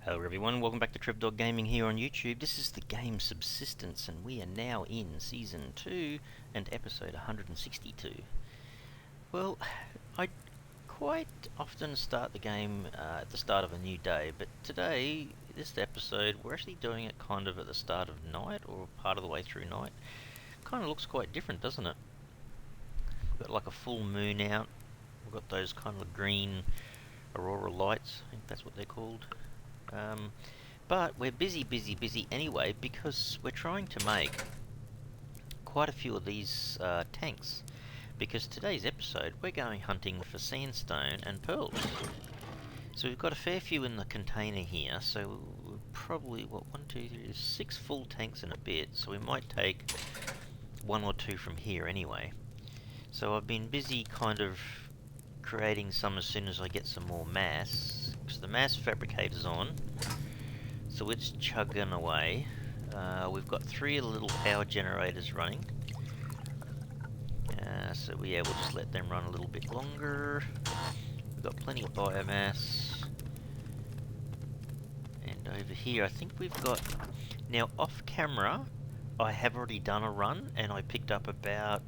Hello everyone, welcome back to TrevDog Gaming here on YouTube. This is the game Subsistence and we are now in Season 2 and Episode 162. Well, I quite often start the game at the start of a new day, but today, this episode, we're actually doing it kind of at the start of night or part of the way through night. Kind of looks quite different, doesn't it? We've got like a full moon out, we've got those kind of green aurora lights, I think that's what they're called. But we're busy anyway because we're trying to make quite a few of these tanks. Because today's episode we're going hunting for sandstone and pearls. So we've got a fair few in the container here. So we're probably, what, 1, 2, 3, 6 full tanks in a bit. So we might take 1 or 2 from here anyway. So I've been busy kind of creating some as soon as I get some more mass. Because the mass fabricator's on. So it's chugging away. We've got 3 of the little power generators running. So we'll just let them run a little bit longer. We've got plenty of biomass. And over here I think we've got... Now off camera I have already done a run and I picked up about...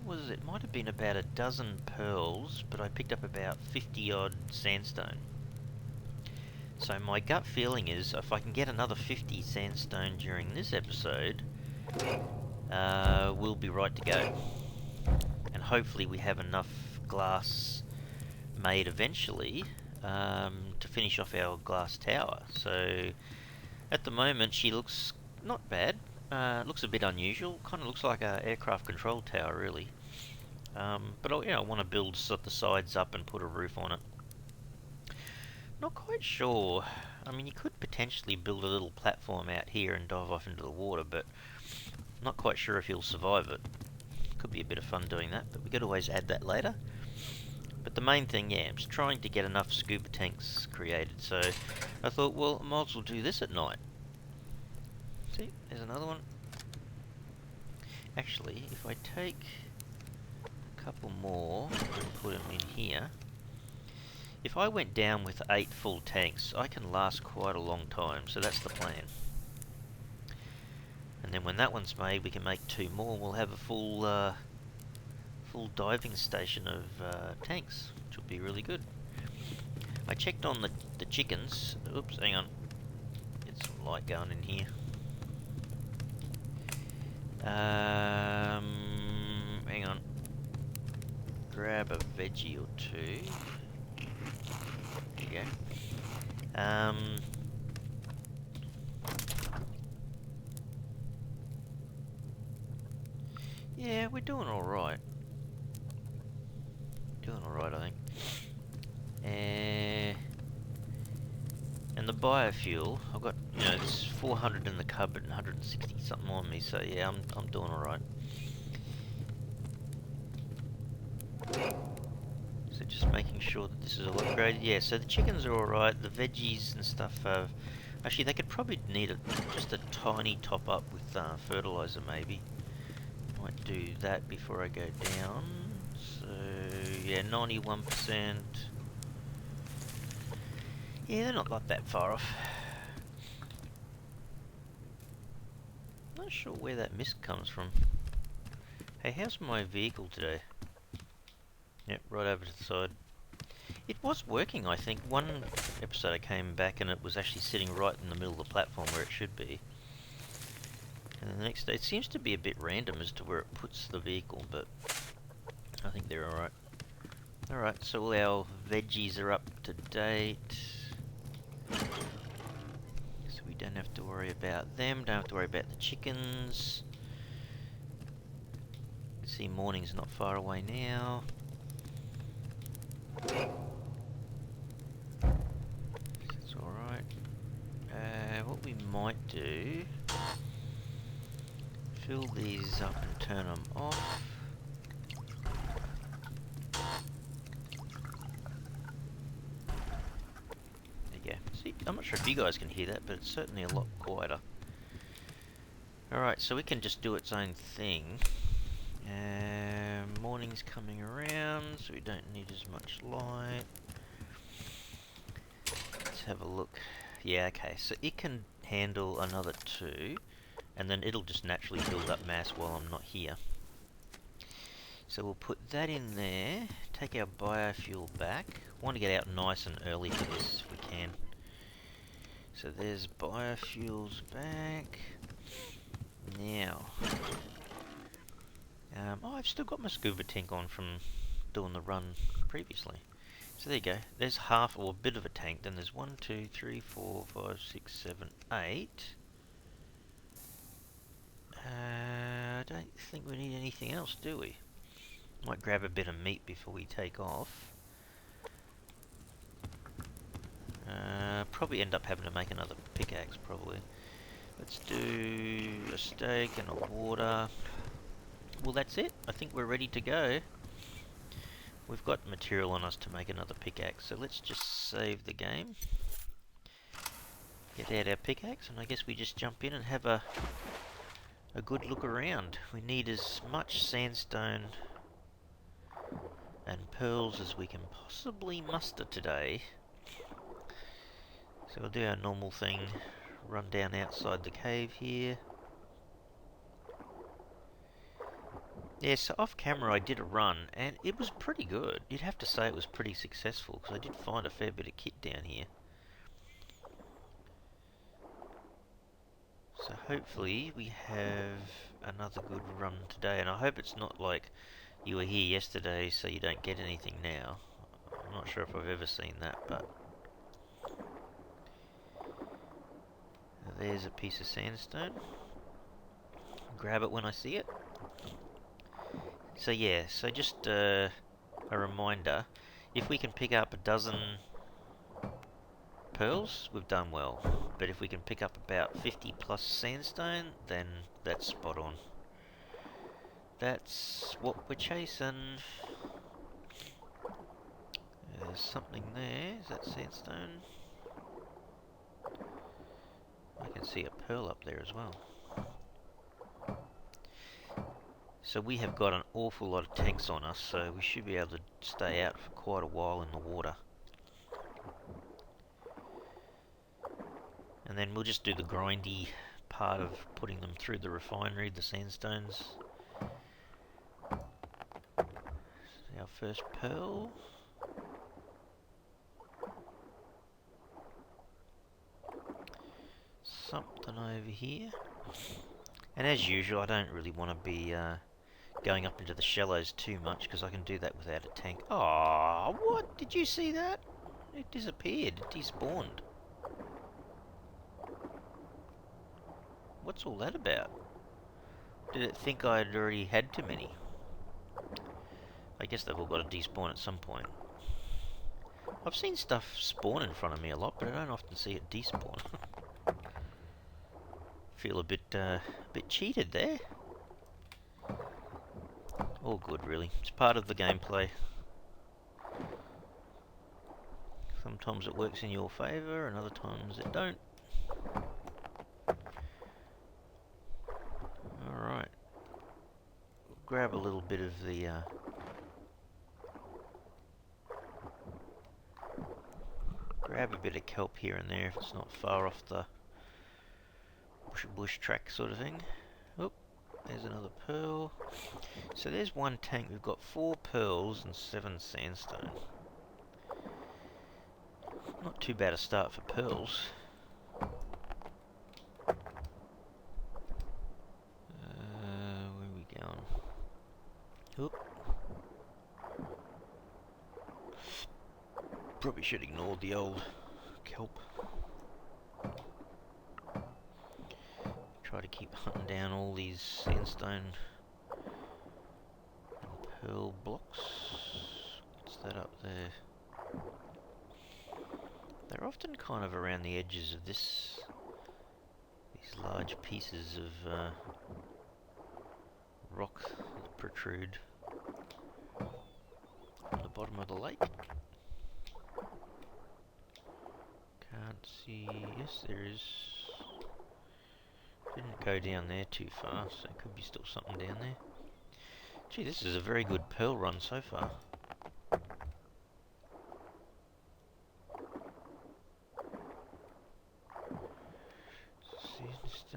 What was it? Might have been about a dozen pearls, but I picked up about 50 odd sandstone. So my gut feeling is, if I can get another 50 sandstone during this episode, we'll be right to go. And hopefully we have enough glass made eventually to finish off our glass tower. So at the moment she looks not bad. Looks a bit unusual. Kind of looks like an aircraft control tower really. But I want to build the sides up and put a roof on it. Not quite sure. I mean, you could potentially build a little platform out here and dive off into the water, but I'm not quite sure if he'll survive it. Could be a bit of fun doing that, but we could always add that later. But the main thing, yeah, I'm just trying to get enough scuba tanks created, so I thought, well, I might as well do this at night. See, there's another one. Actually, if I take a couple more and put them in here, if I went down with 8 full tanks, I can last quite a long time, so that's the plan. And then when that one's made, we can make 2 more. We'll have a full diving station of tanks, which will be really good. I checked on the chickens. Oops, hang on. Get some light going in here. Hang on. Grab a veggie or 2. There you go. Yeah, we're doing alright. Doing alright, I think. And the biofuel, I've got, it's 400 in the cupboard and 160 something on me, so yeah, I'm doing alright. So just making sure that this is all upgraded. Yeah, so the chickens are alright, the veggies and stuff, actually they could probably need just a tiny top up with fertilizer maybe. Might do that before I go down. So yeah, 91%. Yeah, they're not that far off. Not sure where that mist comes from. Hey, how's my vehicle today? Yep, right over to the side. It was working, I think. One episode I came back and it was actually sitting right in the middle of the platform where it should be. And then the next day, it seems to be a bit random as to where it puts the vehicle, but I think they're alright. Alright, so all our veggies are up to date. So we don't have to worry about them, don't have to worry about the chickens. See, morning's not far away now. That's alright. What we might do, fill these up and turn them off. There you go. See, I'm not sure if you guys can hear that, but it's certainly a lot quieter. Alright, so we can just do its own thing. Morning's coming around, so we don't need as much light. have a look. Yeah, okay, so it can handle another 2, and then it'll just naturally build up mass while I'm not here. So we'll put that in there, take our biofuel back. Want to get out nice and early for this if we can. So there's biofuels back. Now, oh, I've still got my scuba tank on from doing the run previously. So there you go. There's half or a bit of a tank. Then there's 1, 2, 3, 4, 5, 6, 7, 8. I don't think we need anything else, do we? Might grab a bit of meat before we take off. Probably end up having to make another pickaxe, probably. Let's do a steak and a water. Well, that's it. I think we're ready to go. We've got material on us to make another pickaxe, so let's just save the game. Get out our pickaxe, and I guess we just jump in and have a good look around. We need as much sandstone and pearls as we can possibly muster today. So we'll do our normal thing, run down outside the cave here. Yeah, so off camera I did a run, and it was pretty good. You'd have to say it was pretty successful, because I did find a fair bit of kit down here. So hopefully we have another good run today, and I hope it's not like you were here yesterday so you don't get anything now. I'm not sure if I've ever seen that, but there's a piece of sandstone. Grab it when I see it. So yeah, so just a reminder, if we can pick up a dozen pearls, we've done well. But if we can pick up about 50 plus sandstone, then that's spot on. That's what we're chasing. There's something there. Is that sandstone? I can see a pearl up there as well. So we have got an awful lot of tanks on us, so we should be able to stay out for quite a while in the water. And then we'll just do the grindy part of putting them through the refinery, the sandstones. Our first pearl. Something over here. And as usual, I don't really want to be going up into the shallows too much, because I can do that without a tank. Oh, what? Did you see that? It disappeared. It despawned. What's all that about? Did it think I'd already had too many? I guess they've all got to despawn at some point. I've seen stuff spawn in front of me a lot, but I don't often see it despawn. Feel a bit cheated there. All good, really. It's part of the gameplay. Sometimes it works in your favour, and other times it don't. Alright. We'll grab a little bit of the grab a bit of kelp here and there if it's not far off the bush track sort of thing. Oh, there's another pearl. So there's one tank. We've got 4 pearls and 7 sandstone. Not too bad a start for pearls. Where are we going? Oop. Probably should ignore the old kelp. Try to keep hunting down all these sandstone and pearl blocks. What's that up there? They're often kind of around the edges of these large pieces of rock that protrude from the bottom of the lake. Can't see. Yes, there is. Didn't go down there too far, so there could be still something down there. Gee, this is a very good pearl run so far.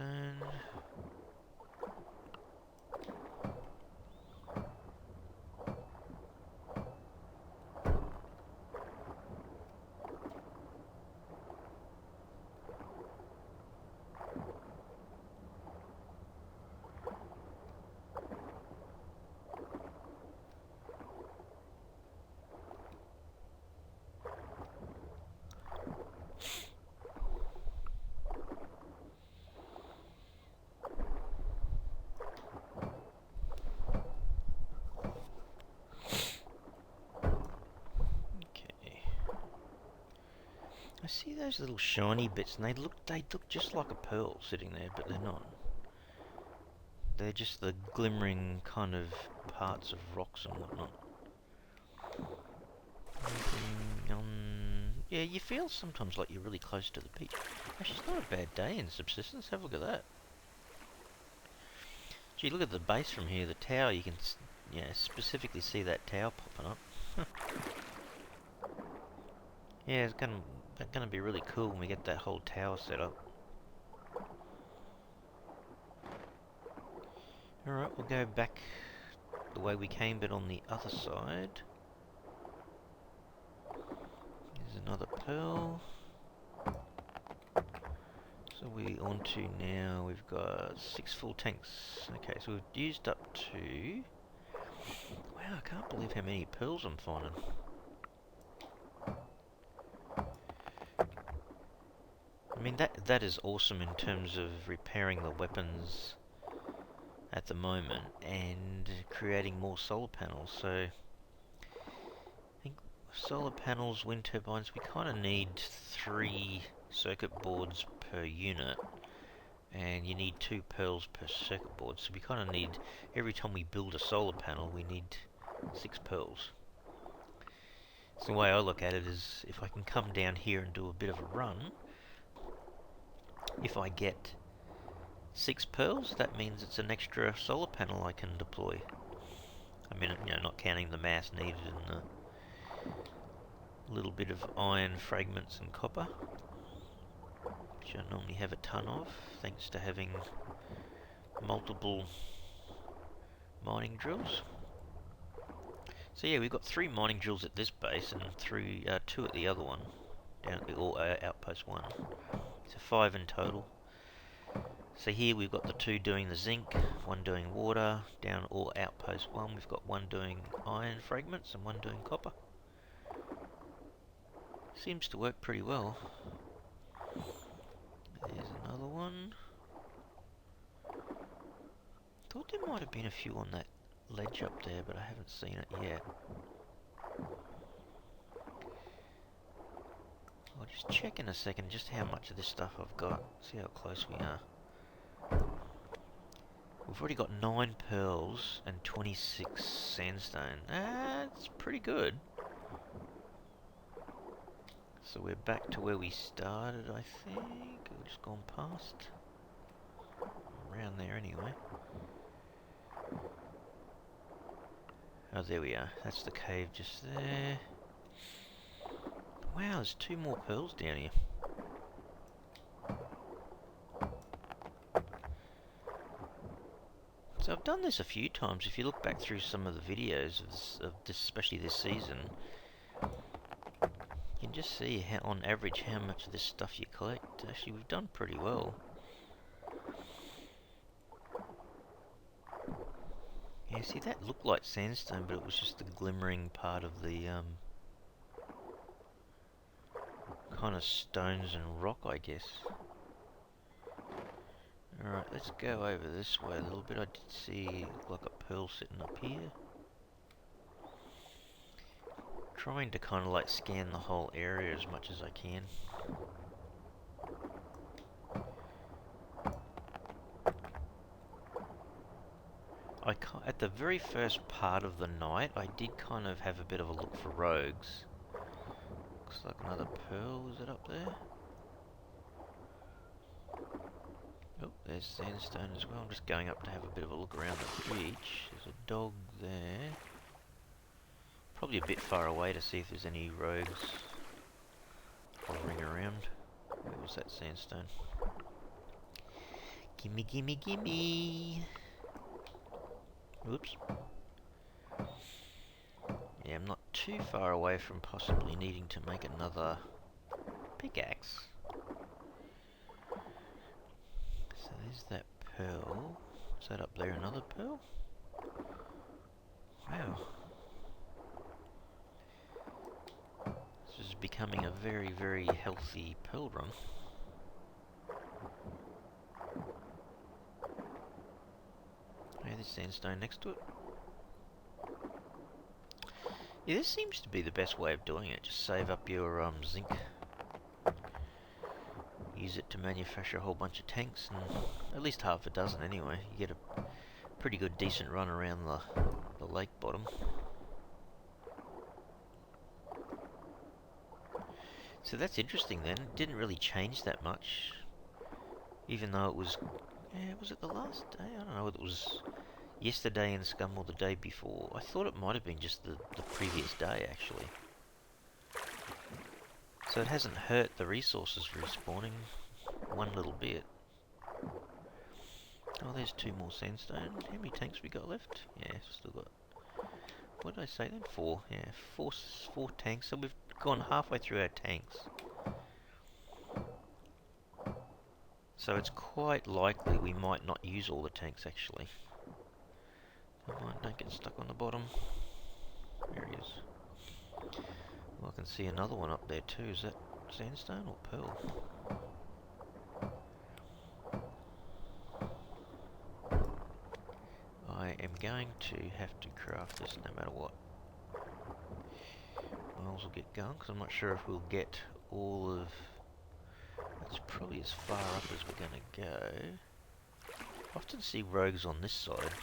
sandstone. I see those little shiny bits, and they look just like a pearl sitting there, but they're not. They're just the glimmering kind of parts of rocks and whatnot. Yeah, you feel sometimes like you're really close to the beach. Actually, it's not a bad day in Subsistence. Have a look at that. Gee, look at the base from here. The tower, you can specifically see that tower popping up. Yeah, it's gonna be really cool when we get that whole tower set up. Alright, we'll go back the way we came, but on the other side. There's another pearl. So we on to now, we've got 6 full tanks. Okay, so we've used up to... Wow, I can't believe how many pearls I'm finding. I mean, that is awesome in terms of repairing the weapons at the moment and creating more solar panels. So I think solar panels, wind turbines, we kind of need 3 circuit boards per unit, and you need 2 pearls per circuit board. So we kind of need, every time we build a solar panel, we need 6 pearls. So the way I look at it is, if I can come down here and do a bit of a run, if I get 6 pearls, that means it's an extra solar panel I can deploy. I mean, not counting the mass needed and the little bit of iron fragments and copper, which I normally have a ton of, thanks to having multiple mining drills. So yeah, we've got 3 mining drills at this base and 2 at the other one, down at the outpost 1. So 5 in total. So here we've got the 2 doing the zinc, 1 doing water. Down all outpost 1 we've got 1 doing iron fragments and 1 doing copper. Seems to work pretty well. There's another one. Thought there might have been a few on that ledge up there, but I haven't seen it yet. I'll just check in a second just how much of this stuff I've got. See how close we are. We've already got 9 pearls and 26 sandstone. That's pretty good. So we're back to where we started, I think. We've just gone past. Around there anyway. Oh, there we are. That's the cave just there. Wow, there's 2 more pearls down here. So I've done this a few times. If you look back through some of the videos of this, especially this season, you can just see how, on average, how much of this stuff you collect. Actually, we've done pretty well. Yeah, see, that looked like sandstone, but it was just the glimmering part of the kind of stones and rock, I guess. Alright, let's go over this way a little bit. I did see like a pearl sitting up here. Trying to kind of like scan the whole area as much as I can. At the very first part of the night, I did kind of have a bit of a look for rogues. Looks like another pearl. Is it up there? Oh, there's sandstone as well. I'm just going up to have a bit of a look around the beach. There's a dog there. Probably a bit far away to see if there's any rogues hovering around. Where was that sandstone? Gimme, gimme, gimme! Oops. Yeah, I'm not too far away from possibly needing to make another pickaxe. So there's that pearl. Is that up there another pearl? Wow. This is becoming a very, very healthy pearl run. Yeah, there's sandstone next to it. Yeah, this seems to be the best way of doing it. Just save up your zinc. Use it to manufacture a whole bunch of tanks, and at least half a dozen anyway. You get a pretty good, decent run around the lake bottom. So that's interesting then. It didn't really change that much. Even though it was... Yeah, was it the last day? I don't know whether it was yesterday in Scum or the day before. I thought it might have been just the previous day, actually. So it hasn't hurt the resources respawning one little bit. Oh, there's 2 more sandstone. How many tanks we got left? Yeah, still got... What did I say then? 4. Yeah, four tanks. So we've gone halfway through our tanks. So it's quite likely we might not use all the tanks, actually. Come on, don't get stuck on the bottom. There he is. Well, I can see another one up there too. Is that sandstone or pearl? I am going to have to craft this no matter what. Miles will get going, because I'm not sure if we'll get all of... That's probably as far up as we're going to go. I often see rogues on this side.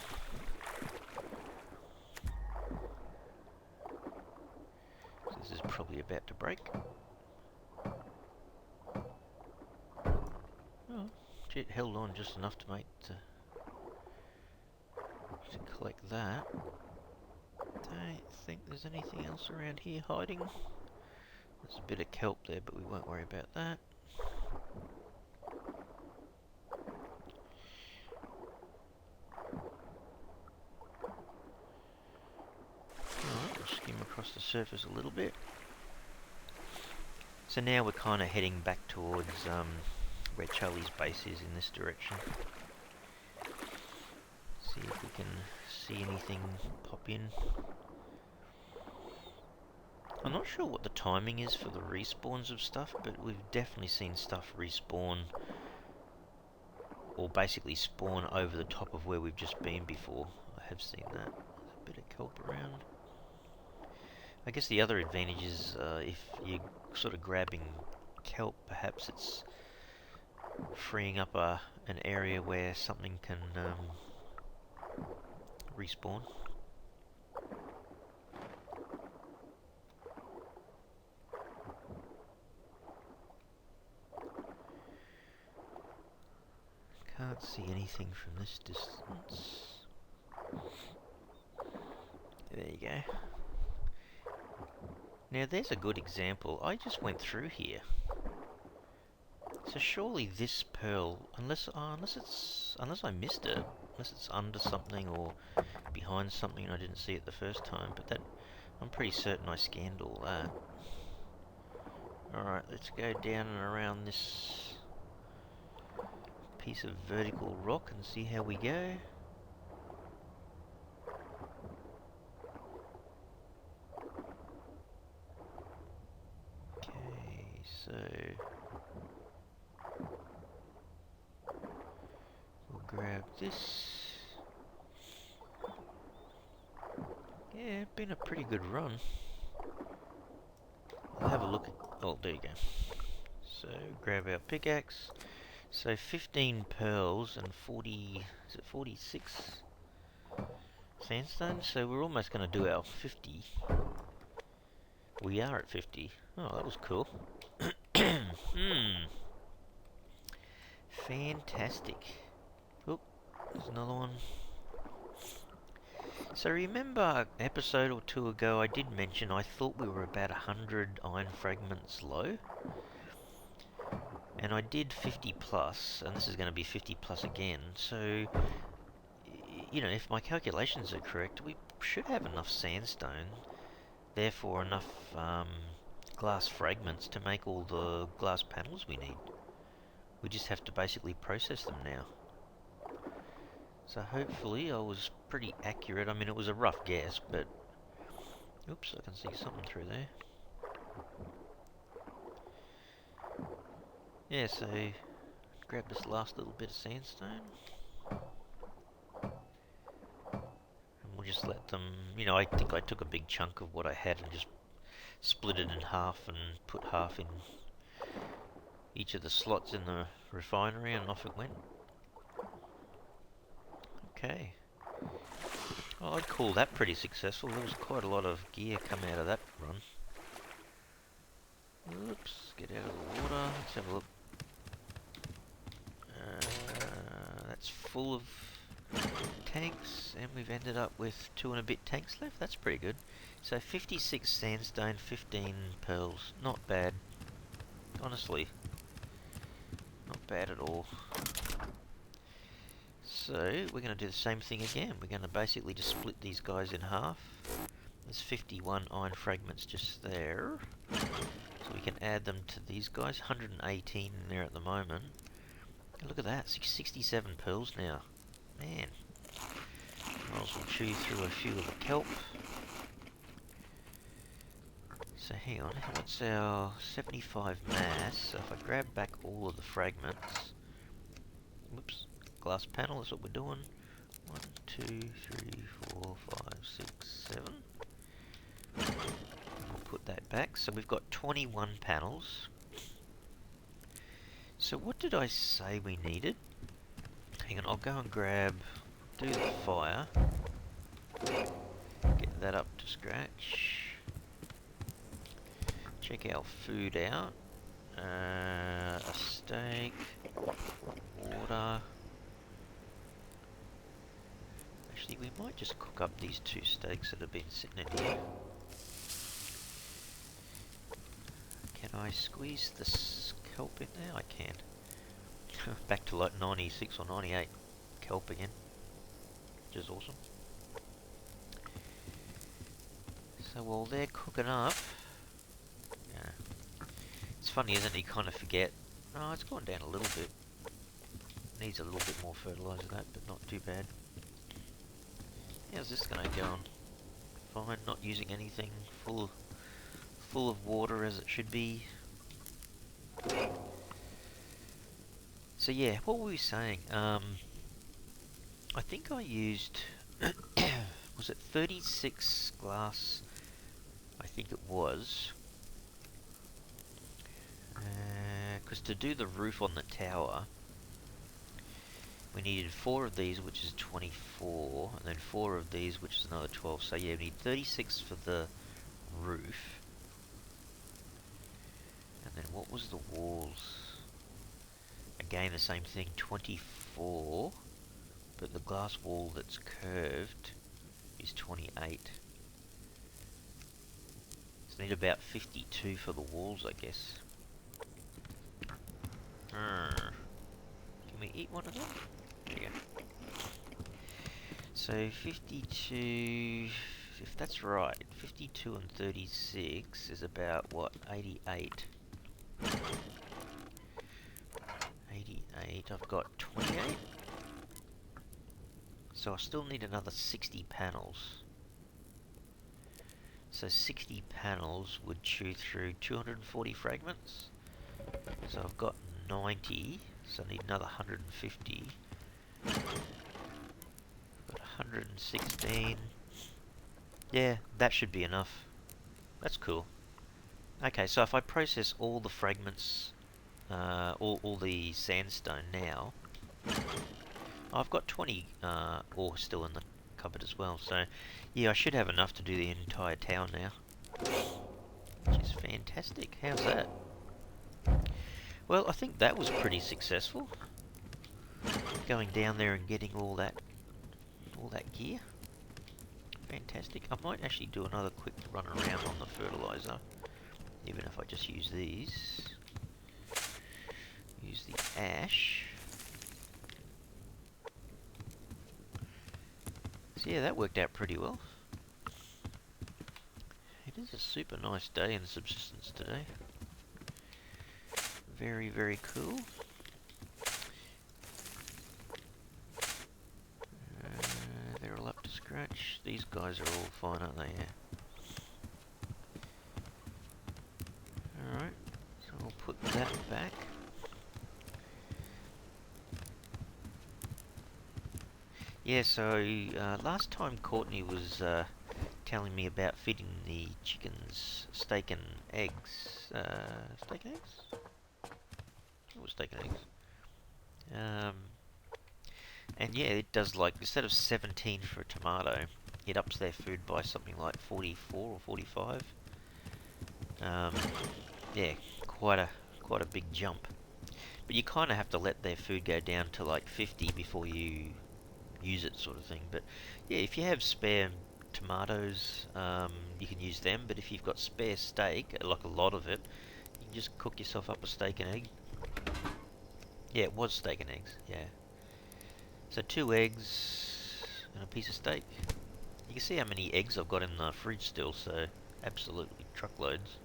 So this is probably about to break. Oh, it held on just enough to make to collect that. Don't think there's anything else around here hiding. There's a bit of kelp there, but we won't worry about that. Alright, we'll skim across the surface a little bit. So now we're kind of heading back towards where Charlie's base is in this direction. See if we can see anything pop in. I'm not sure what the timing is for the respawns of stuff, but we've definitely seen stuff respawn, or basically spawn over the top of where we've just been before. I have seen that. There's a bit of kelp around. I guess the other advantage is if you're sort of grabbing kelp, perhaps it's freeing up an area where something can respawn. Can't see anything from this distance. There you go. Now there's a good example. I just went through here. So surely this pearl, unless I missed it, unless it's under something or behind something and I didn't see it the first time, but that I'm pretty certain I scanned all that. Alright, let's go down and around this piece of vertical rock and see how we go. Okay, so we'll grab this. Yeah, been a pretty good run. I'll have a look at... Oh, there you go. So, grab our pickaxe. So, 15 pearls and 40... Is it 46 sandstone? So, we're almost going to do our 50. We are at 50. Oh, that was cool. Fantastic. Oh, there's another one. So remember an episode or two ago I did mention I thought we were about 100 iron fragments low? And And I did 50 plus, and this is going to be 50 plus again, so, you know, if my calculations are correct, we should have enough sandstone, therefore enough glass fragments to make all the glass panels we need. We just have to basically process them now. So hopefully I was pretty accurate. I mean, it was a rough guess, but... Oops, I can see something through there. Yeah, so grab this last little bit of sandstone. And we'll just let them... You know, I think I took a big chunk of what I had and just split it in half and put half in each of the slots in the refinery, and off it went. Okay. Well, I'd call that pretty successful. There was quite a lot of gear come out of that run. Oops, get out of the water. Let's have a look. That's full of tanks, and we've ended up with 2 and a bit tanks left. That's pretty good. So 56 sandstone, 15 pearls. Not bad. Honestly. Not bad at all. So we're going to do the same thing again. We're going to basically just split these guys in half. There's 51 iron fragments just there. So we can add them to these guys. 118 in there at the moment. Look at that, 67 pearls now. Man. Might as well chew through a few of the kelp. So hang on, what's our 75 mass? So if I grab back all of the fragments... Whoops, glass panel is what we're doing. 1, 2, 3, 4, 5, 6, 7. We'll put that back. So we've got 21 panels. So what did I say we needed? Hang on, I'll go and do the fire. Get that up to scratch. Check our food out. A steak, water. Actually, we might just cook up these 2 steaks that have been sitting in here. Can I squeeze this kelp in there? I can. Back to like 96 or 98 kelp again, which is awesome. So while they're cooking up, yeah, it's funny, isn't it? You kind of forget. Oh, it's gone down a little bit. Needs a little bit more fertilizer, that, but not too bad. How's this going to go on? Fine, not using anything. Full of water as it should be. So yeah, what were we saying? I think I used, was it 36 glass? I think it was. Because to do the roof on the tower, we needed 4 of these, which is 24, and then 4 of these, which is another 12. So yeah, we need 36 for the roof. And then what was the walls? Again, the same thing, 24, but the glass wall that's curved is 28. So need about 52 for the walls, I guess. Can we eat one of them? There you go. So 52, if that's right, 52 and 36 is about, what, 88? 88, I've got 28. So I still need another 60 panels. So 60 panels would chew through 240 fragments. So I've got 90, so I need another 150. Got 116. Yeah, that should be enough. That's cool. Okay, so if I process all the fragments, all the sandstone now, I've got 20 ore still in the cupboard as well. So yeah, I should have enough to do the entire town now, which is fantastic. How's that? Well, I think that was pretty successful. Going down there and getting all that gear. Fantastic. I might actually do another quick run around on the fertilizer, even if I just use these. ash. So yeah, that worked out pretty well. It is a super nice day in Subsistence today. Very, very cool. They're all up to scratch. These guys are all fine, aren't they? Yeah. Alright, so I'll put that back. Yeah, so last time Courtney was telling me about feeding the chickens steak and eggs. Steak and eggs? It was steak and eggs. And yeah, it does, like, instead of 17 for a tomato, it ups their food by something like 44 or 45. Yeah, quite a big jump. But you kind of have to let their food go down to like 50 before you use it, sort of thing. But yeah, if you have spare tomatoes, you can use them. But if you've got spare steak, like a lot of it, you can just cook yourself up a steak and egg. Yeah, it was steak and eggs, yeah. So 2 eggs and a piece of steak. You can see how many eggs I've got in the fridge still, so absolutely truckloads.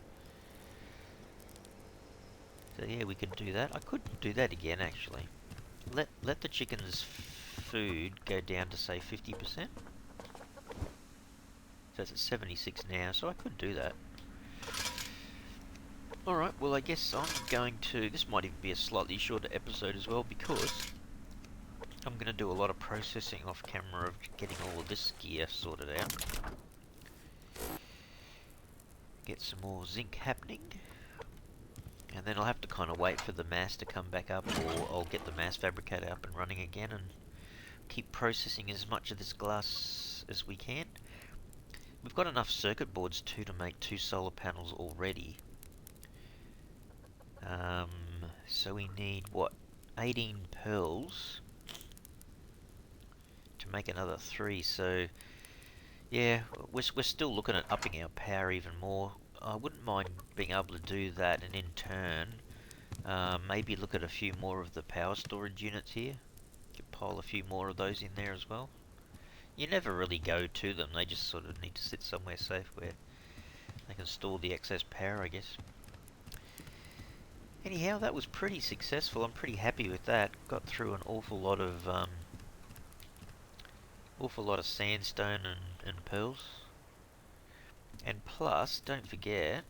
So yeah, we can do that. I could do that again, actually. Let the chicken's food go down to, say, 50%. So it's at 76 now, so I could do that. Alright, well I guess I'm going to... This might even be a slightly shorter episode as well, because I'm going to do a lot of processing off camera of getting all of this gear sorted out. Get some more zinc happening. And then I'll have to kind of wait for the mass to come back up, or I'll get the mass fabricator up and running again and keep processing as much of this glass as we can. We've got enough circuit boards too to make 2 solar panels already. So we need, what, 18 pearls to make another 3. So yeah, we're still looking at upping our power even more. I wouldn't mind being able to do that, and in turn maybe look at a few more of the power storage units here. Could pile a few more of those in there as well. You never really go to them, they just sort of need to sit somewhere safe where they can store the excess power, I guess. Anyhow, that was pretty successful. I'm pretty happy with that. Got through an awful lot of sandstone and pearls. And plus, don't forget,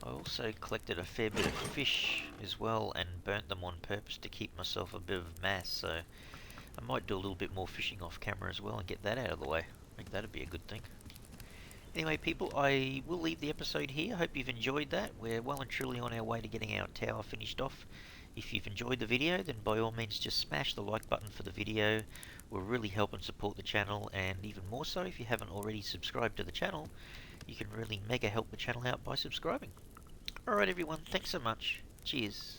I also collected a fair bit of fish as well and burnt them on purpose to keep myself a bit of mass, so I might do a little bit more fishing off camera as well and get that out of the way. I think that'd be a good thing. Anyway, people, I will leave the episode here. I hope you've enjoyed that. We're well and truly on our way to getting our tower finished off. If you've enjoyed the video, then by all means just smash the like button for the video. Will really help and support the channel, and even more so, if you haven't already subscribed to the channel, you can really mega help the channel out by subscribing. Alright everyone, thanks so much. Cheers.